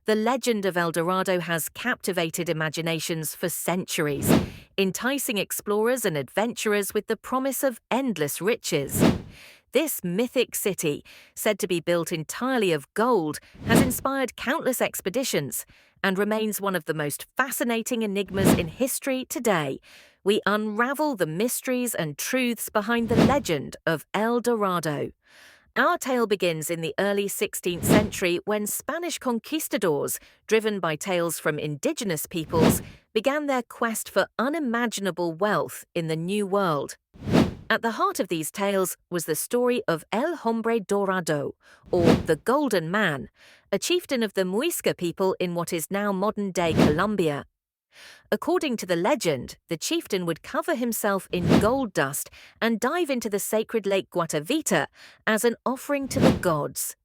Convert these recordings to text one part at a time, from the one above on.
The legend of El Dorado has captivated imaginations for centuries, enticing explorers and adventurers with the promise of endless riches. This mythic city, said to be built entirely of gold, has inspired countless expeditions and remains one of the most fascinating enigmas in history today. We unravel the mysteries and truths behind the legend of El Dorado. Our tale begins in the early 16th century when Spanish conquistadors, driven by tales from indigenous peoples, began their quest for unimaginable wealth in the New World. At the heart of these tales was the story of El Hombre Dorado, or the Golden Man, a chieftain of the Muisca people in what is now modern-day Colombia. According to the legend, the chieftain would cover himself in gold dust and dive into the sacred Lake Guatavita as an offering to the gods.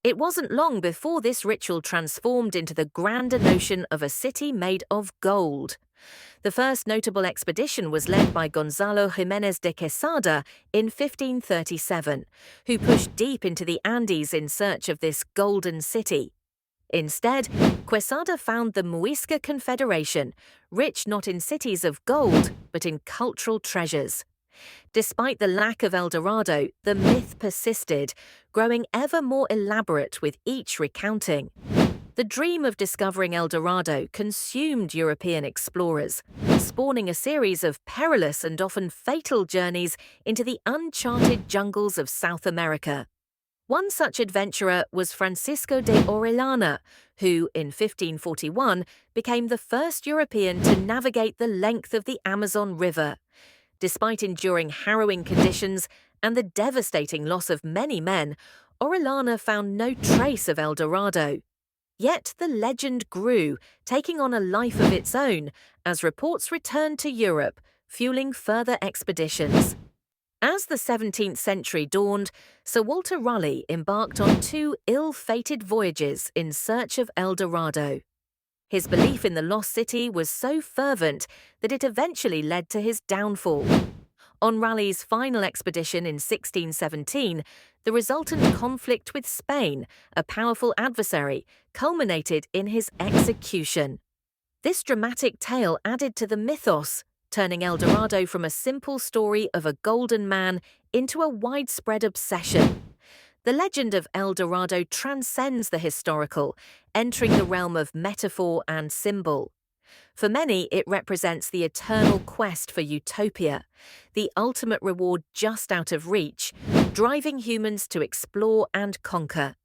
It wasn't long before this ritual transformed into the grander notion of a city made of gold. The first notable expedition was led by Gonzalo Jimenez de Quesada in 1537, who pushed deep into the Andes in search of this golden city. Instead, Quesada found the Muisca Confederation, rich not in cities of gold, but in cultural treasures. Despite the lack of El Dorado, the myth persisted, growing ever more elaborate with each recounting. The dream of discovering El Dorado consumed European explorers, spawning a series of perilous and often fatal journeys into the uncharted jungles of South America. One such adventurer was Francisco de Orellana, who, in 1541, became the first European to navigate the length of the Amazon River. Despite enduring harrowing conditions and the devastating loss of many men, Orellana found no trace of El Dorado. Yet the legend grew, taking on a life of its own as reports returned to Europe, fueling further expeditions. As the 17th century dawned, Sir Walter Raleigh embarked on two ill-fated voyages in search of El Dorado. His belief in the lost city was so fervent that it eventually led to his downfall. On Raleigh's final expedition in 1617, the resultant conflict with Spain, a powerful adversary, culminated in his execution. This dramatic tale added to the mythos, turning El Dorado from a simple story of a golden man into a widespread obsession. The legend of El Dorado transcends the historical, entering the realm of metaphor and symbol. For many, it represents the eternal quest for utopia, the ultimate reward just out of reach, driving humans to explore and conquer.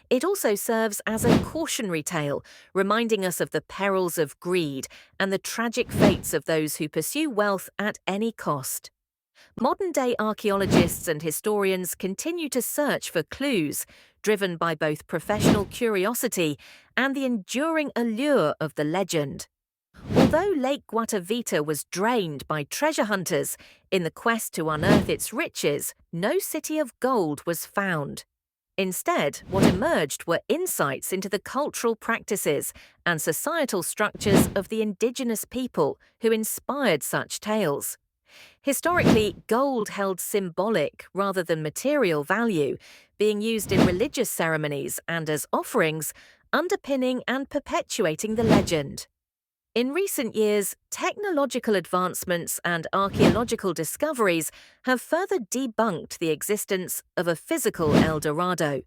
It also serves as a cautionary tale, reminding us of the perils of greed and the tragic fates of those who pursue wealth at any cost. Modern-day archaeologists and historians continue to search for clues, driven by both professional curiosity and the enduring allure of the legend. Although Lake Guatavita was drained by treasure hunters in the quest to unearth its riches, no city of gold was found. Instead, what emerged were insights into the cultural practices and societal structures of the indigenous people who inspired such tales. Historically, gold held symbolic rather than material value, being used in religious ceremonies and as offerings, underpinning and perpetuating the legend. In recent years, technological advancements and archaeological discoveries have further debunked the existence of a physical El Dorado.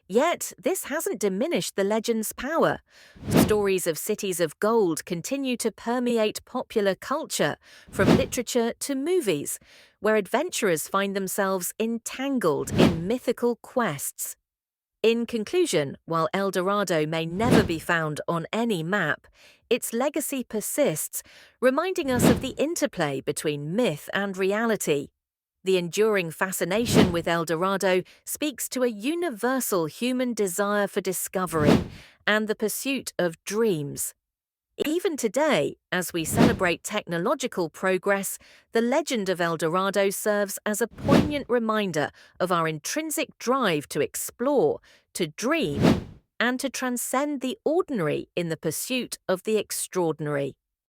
Yet, this hasn't diminished the legend's power. Stories of cities of gold continue to permeate popular culture, from literature to movies, where adventurers find themselves entangled in mythical quests. In conclusion, while El Dorado may never be found on any map, its legacy persists, reminding us of the interplay between myth and reality. The enduring fascination with El Dorado speaks to a universal human desire for discovery and the pursuit of dreams. Even today, as we celebrate technological progress, the legend of El Dorado serves as a poignant reminder of our intrinsic drive to explore, to dream, and to transcend the ordinary in the pursuit of the extraordinary.